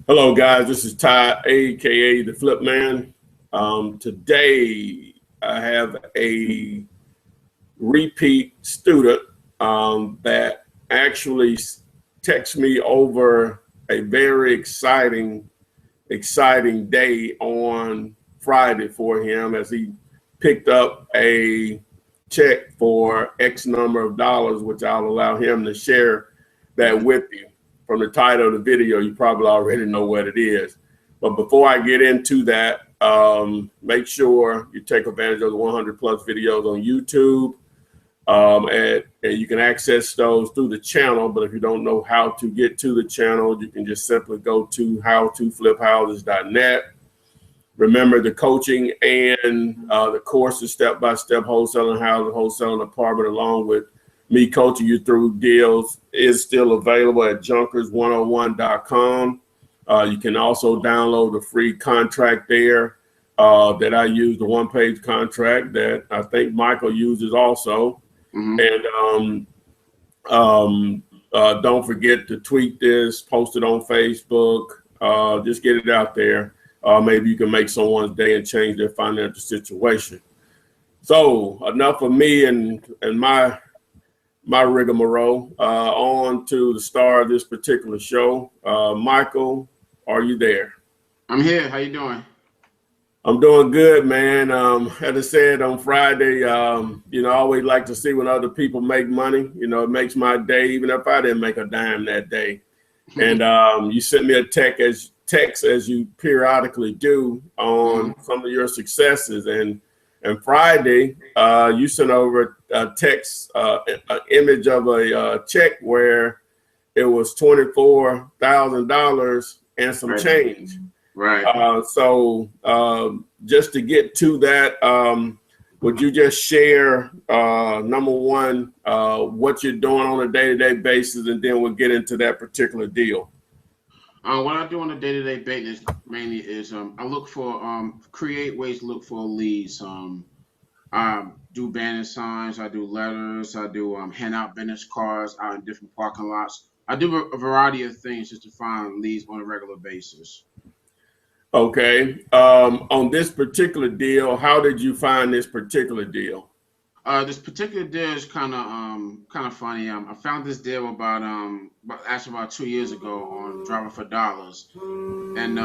Hello, guys. This is Ty, aka the Flip Man. Today, I have a repeat student that actually texted me over a very exciting day on Friday for him as he picked up a check for X number of dollars, which I'll allow him to share that with you. From the title of the video, you probably already know what it is. But before I get into that, make sure you take advantage of the 100 plus videos on YouTube. And you can access those through the channel. But if you don't know how to get to the channel, you can just simply go to howtofliphouses.net. Remember, the coaching and the courses, step-by-step wholesaling, housing, wholesaling, apartment, along with me coaching you through deals, is still available at junkers101.com. You can also download the free contract there that I use, the one-page contract that I think Michael uses also. And don't forget to tweet this, post it on Facebook, just get it out there. Maybe you can make someone's day and change their financial situation. So enough of me and my rigmarole. On to the star of this particular show. Michael, are you there? I'm here. How you doing? I'm doing good, man. As I said on Friday, I always like to see when other people make money. It makes my day, even if I didn't make a dime that day. And you sent me a text as you periodically do on some of your successes. And Friday, you sent over a text, an image of a check where it was $24,000 and some change. Right. So just to get to that, would you just share, number one, what you're doing on a day-to-day basis, and then we'll get into that particular deal. What I do on a day-to-day basis mainly is I look for create ways to look for leads. I do banner signs, I do letters, I do hand out business cards out in different parking lots. I do a variety of things just to find leads on a regular basis. Okay. On this particular deal, how did you find this particular deal? This particular deal is kind of funny. I found this deal about 2 years ago on Driving for Dollars, and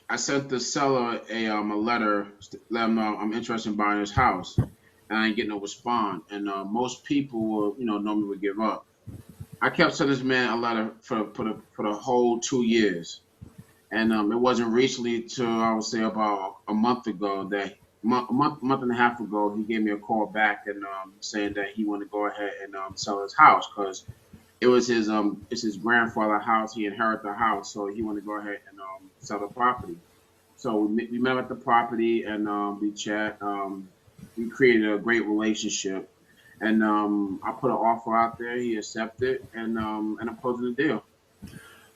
I sent the seller a letter to let him know I'm interested in buying his house, and I didn't get no response. And most people will, normally would give up. I kept sending this man a letter for the whole 2 years, and it wasn't recently till I would say about a month ago that month and a half ago he gave me a call back and saying that he wanted to go ahead and sell his house because it was it's his grandfather's house. He inherited the house, so he wanted to go ahead and sell the property. So we met at the property and we chat. We created a great relationship, and I put an offer out there. He accepted, and I'm closing the deal.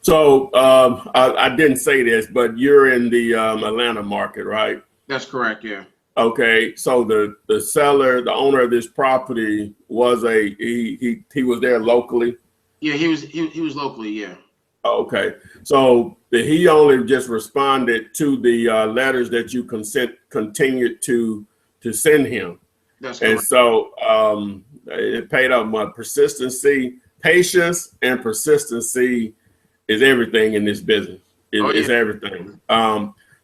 So I didn't say this, but you're in the Atlanta market, right? That's correct. Yeah. Okay. So the seller, the owner of this property, was he was there locally. Yeah, he was locally. Yeah. Okay. So he only just responded to the letters that you continued to send him. That's correct. And so it paid off. My persistency, patience, and persistency is everything in this business. It's everything.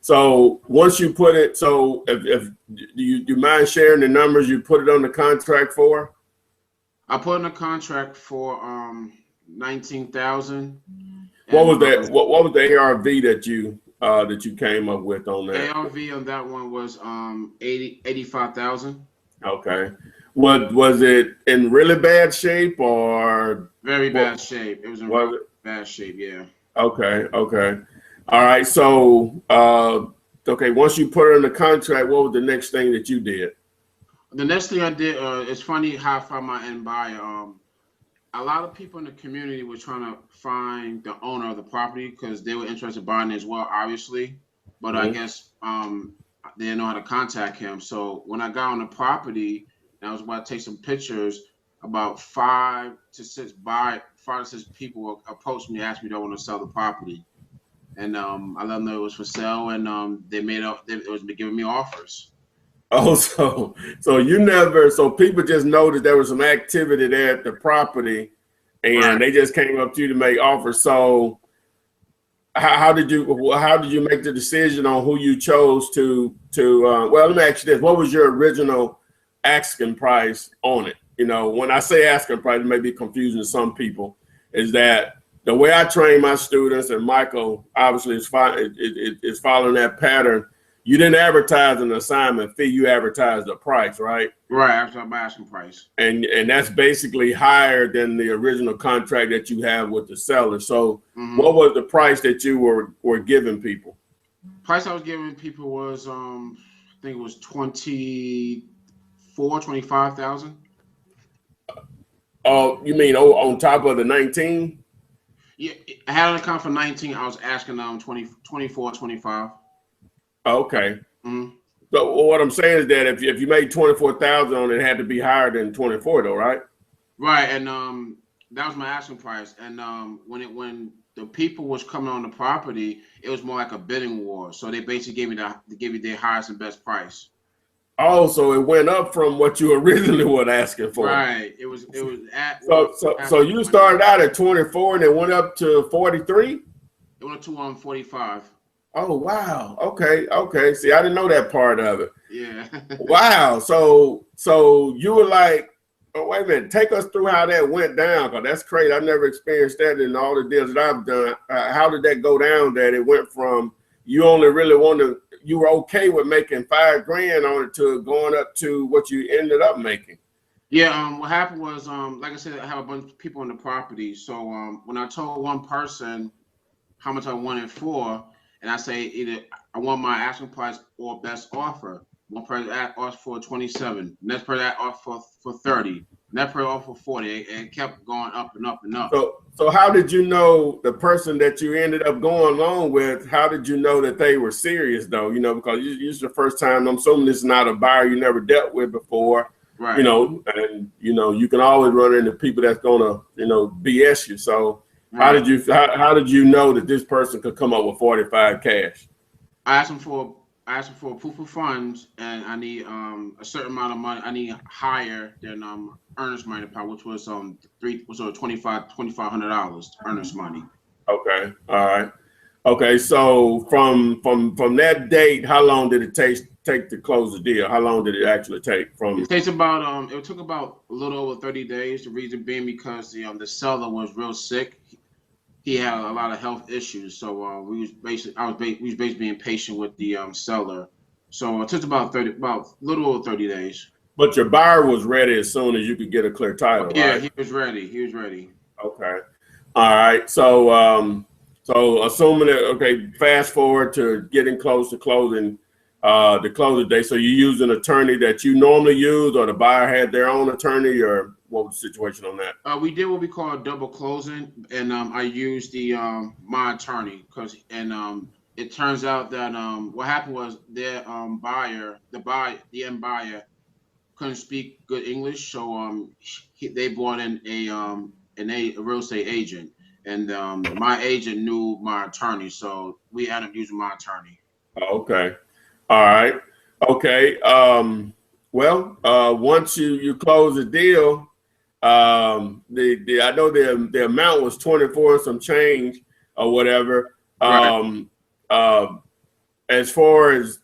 So once you put it, so if you mind sharing the numbers you put it on the contract for? I put in a contract for $19,000. What was that? What was the ARV that you came up with on that? ARV on that one was 85,000. Okay. Was it in really bad shape or very bad shape? It was in bad shape. Yeah. Okay. All right. So okay, once you put it in the contract, what was the next thing that you did? The next thing I did, it's funny how I found my end buyer. A lot of people in the community were trying to find the owner of the property because they were interested in buying it as well, obviously. But I guess they didn't know how to contact him. So when I got on the property, and I was about to take some pictures, about 5 to 6 people approached me, asked me, do I want to sell the property? and I let them know it was for sale, and they made up. It was giving me offers. Oh, so you never, so people just noticed there was some activity there at the property, and they just came up to you to make offers. So how did you make the decision on who you chose to well, let me ask you this: what was your original asking price on it? You know, when I say asking price, it may be confusing to some people. Is that the way I train my students, and Michael obviously is following that pattern. You didn't advertise an assignment fee; you advertised the price, right? Right, after my asking price, and that's basically higher than the original contract that you have with the seller. So, what was the price that you were giving people? Price I was giving people was I think it was 25,000. Oh, you mean on top of the 19? Yeah, I had an account for 19. I was asking them 24, 25. Okay. So what I'm saying is that if you made 24,000 on it, it had to be higher than 24 though, right? Right, and that was my asking price. And when the people was coming on the property, it was more like a bidding war. So they basically gave me their highest and best price. Oh, so it went up from what you originally were asking for. Right. It was at so you started out at 24 and it went up to 43? It went up to 45. Oh wow. Okay. See, I didn't know that part of it. Yeah. Wow. So you were like, oh, wait a minute, take us through how that went down, because that's crazy. I've never experienced that in all the deals that I've done. How did that go down that it went from you only really you were okay with making $5 grand on it to going up to what you ended up making? Yeah, what happened was, like I said, I have a bunch of people on the property. So when I told one person how much I wanted for, and I say either I want my asking price or best offer. One person asked for 27. Next person asked for 30. Next person offered for 40. It kept going up and up and up. So how did you know the person that you ended up going along with? How did you know that they were serious though? You know, because it's the first time. I'm assuming this is not a buyer you never dealt with before. Right. You know, and you can always run into people that's gonna BS you. So. Right. How did you know that this person could come up with 45 cash? I asked him for proof of funds, and I need a certain amount of money. I need higher than earnest money deposit, which was $2,500 earnest money. Okay, all right. Okay, so from that date, how long did it take to close the deal? How long did it actually take? It takes about it took about a little over 30 days. The reason being because the seller was real sick. He had a lot of health issues, so we was basically being patient with the seller. So it took about a little over 30 days. But your buyer was ready as soon as you could get a clear title, yeah, right? he was ready. Okay, all right. So assuming that, fast forward to getting close to closing, the closing day. So you used an attorney that you normally use, or the buyer had their own attorney, or what was the situation on that? We did what we call a double closing, and I used my attorney it turns out that what happened was their the end buyer couldn't speak good English, so they brought in a real estate agent, and my agent knew my attorney, so we ended up using my attorney. Okay, all right, okay. Well, once you close the deal. I know the amount was 24 and some change or whatever. Right. As far as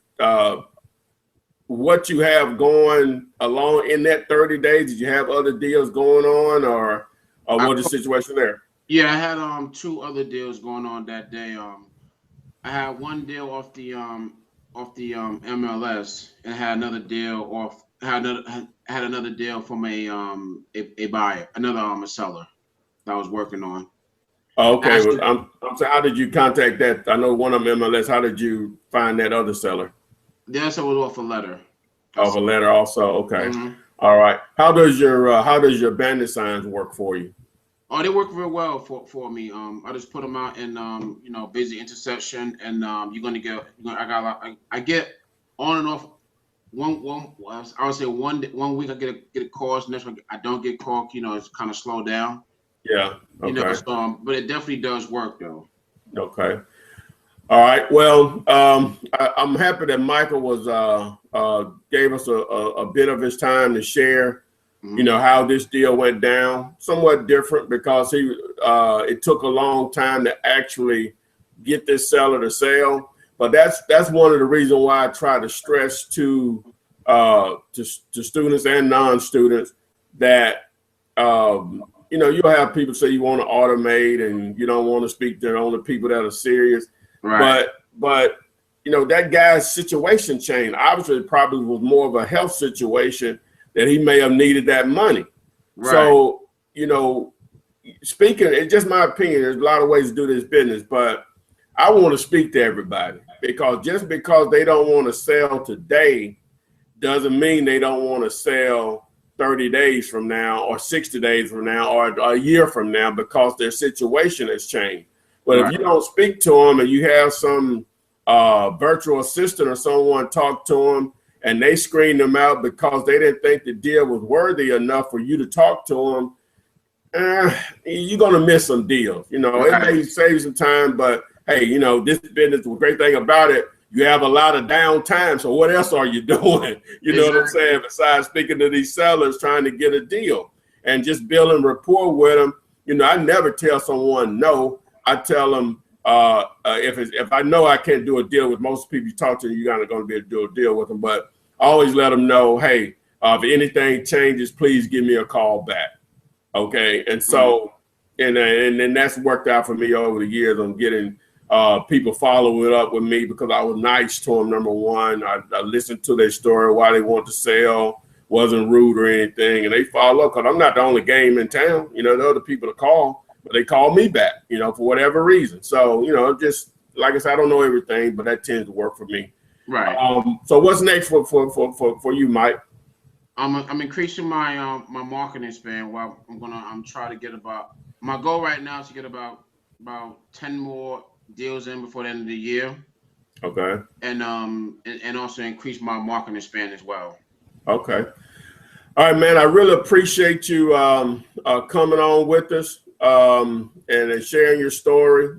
what you have going along in that 30 days, did you have other deals going on, or what is the situation there? Yeah, I had 2 other deals going on that day. I had one deal off the MLS, and I had another deal off. Had another deal from a buyer, a seller that I was working on. Okay, well, I'm saying, how did you contact that? I know one of them MLS. How did you find that other seller? The other seller was off a letter. Off a letter, also. Okay, all right. How does your bandit signs work for you? Oh, they work real well for me. I just put them out in busy intersection, and you're gonna get. I get on and off. I would say one week I get a call. Next week I don't get called. It's kind of slowed down. Yeah. Okay. But it definitely does work though. Okay. All right. Well, I'm happy that Michael was gave us a bit of his time to share, you know, how this deal went down. Somewhat different because it took a long time to actually get this seller to sell. But that's one of the reasons why I try to stress to students and non-students that you know, you'll have people say you want to automate and you don't want to speak to only people that are serious. Right. But you know, that guy's situation changed. Obviously, it probably was more of a health situation that he may have needed that money. Right. So, you know, speaking, it's just my opinion. There's a lot of ways to do this business, but I want to speak to everybody because just because they don't want to sell today doesn't mean they don't want to sell 30 days from now or 60 days from now or a year from now because their situation has changed. But if you don't speak to them and you have some virtual assistant or someone talk to them and they screen them out because they didn't think the deal was worthy enough for you to talk to them, you're going to miss some deals. You know, it may save you some time, but hey, you know, this business, the great thing about it, you have a lot of downtime. So what else are you doing? You know what I'm saying? Besides speaking to these sellers, trying to get a deal and just building rapport with them. You know, I never tell someone no. I tell them if I know I can't do a deal with most people you talk to, you're not going to be able to do a deal with them. But I always let them know, hey, if anything changes, please give me a call back. Okay. And so, and that's worked out for me over the years on getting people following up with me because I was nice to them. Number one, I listened to their story, why they want to sell, wasn't rude or anything. And they follow up because I'm not the only game in town. You know, there are other people to call. But they call me back, you know, for whatever reason. So, you know, just like I said, I don't know everything, but that tends to work for me. Right. So what's next for you, Mike? I'm increasing my my marketing span. Well, I'm trying to get my goal right now is to get about 10 more deals in before the end of the year. Okay. And also increase my marketing span as well. Okay. All right, man. I really appreciate you coming on with us. And sharing your story.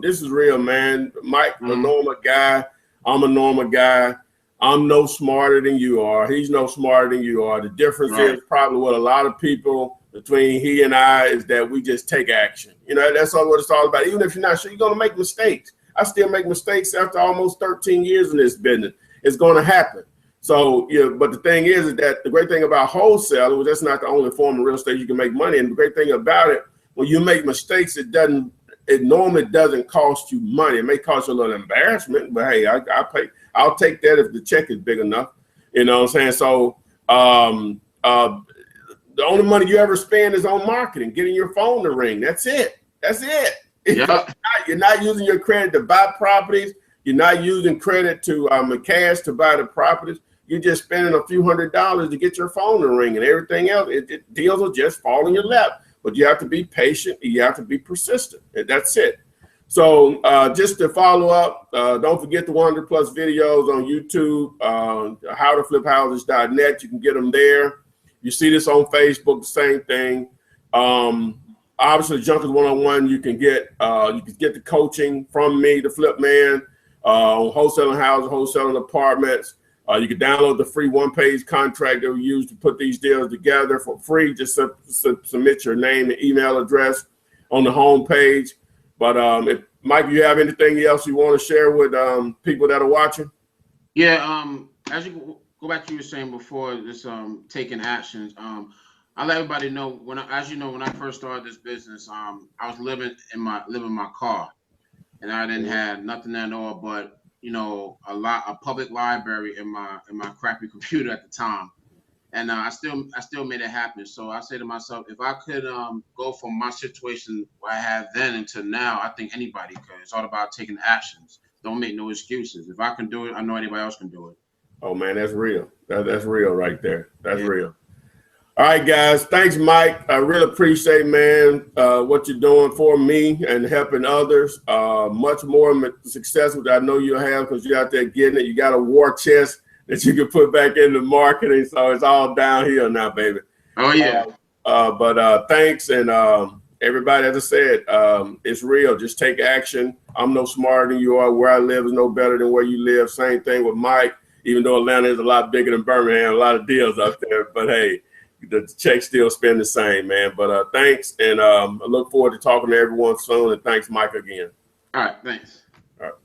This is real, man. Mike, a normal guy. I'm a normal guy. I'm no smarter than you are. He's no smarter than you are. The difference is probably what a lot of people between he and I is that we just take action. You know, that's all what it's all about. Even if you're not sure, you're going to make mistakes. I still make mistakes after almost 13 years in this business. It's going to happen. So, yeah, but the thing is that the great thing about wholesaling, well, that's not the only form of real estate you can make money. And the great thing about it, when you make mistakes, it normally doesn't cost you money. It may cost you a little embarrassment, but hey, I'll take that if the check is big enough. You know what I'm saying? So the only money you ever spend is on marketing, getting your phone to ring. That's it. That's it. Yeah. You're not using your credit to buy properties. You're not using credit to cash to buy the properties. You're just spending a few $100s to get your phone to ring, and everything else, deals will just fall in your lap. But you have to be patient. You have to be persistent. That's it. So just to follow up, don't forget the 100+ videos on YouTube, howtofliphouses.net. You can get them there. You see this on Facebook, the same thing. Obviously, Junkers 101, you can get the coaching from me, the Flip Man, on wholesaling houses, wholesaling apartments. You can download the free one-page contract that we use to put these deals together for free. Just submit your name and email address on the home page. But if Mike, you have anything else you want to share with people that are watching? Yeah. As you go back to what you were saying before, this taking actions. I let everybody know when I first started this business, I was living in my car, and I didn't have nothing at all but a public library in my crappy computer at the time, and I still made it happen. So I say to myself, if I could go from my situation where I had then until now, I think anybody could. It's all about taking actions. Don't make no excuses. If I can do it, I know anybody else can do it. Oh man, that's real. That's real right there. That's real. All right, guys. Thanks, Mike. I really appreciate, man, what you're doing for me and helping others. Much more success, which I know you'll have because you're out there getting it. You got a war chest that you can put back into marketing, so it's all downhill now, baby. Oh yeah. But thanks, and everybody, as I said, it's real. Just take action. I'm no smarter than you are. Where I live is no better than where you live. Same thing with Mike, even though Atlanta is a lot bigger than Birmingham, a lot of deals out there. But hey, the checks still spend the same, man. But thanks, and I look forward to talking to everyone soon. And thanks, Mike, again. All right, thanks. All right.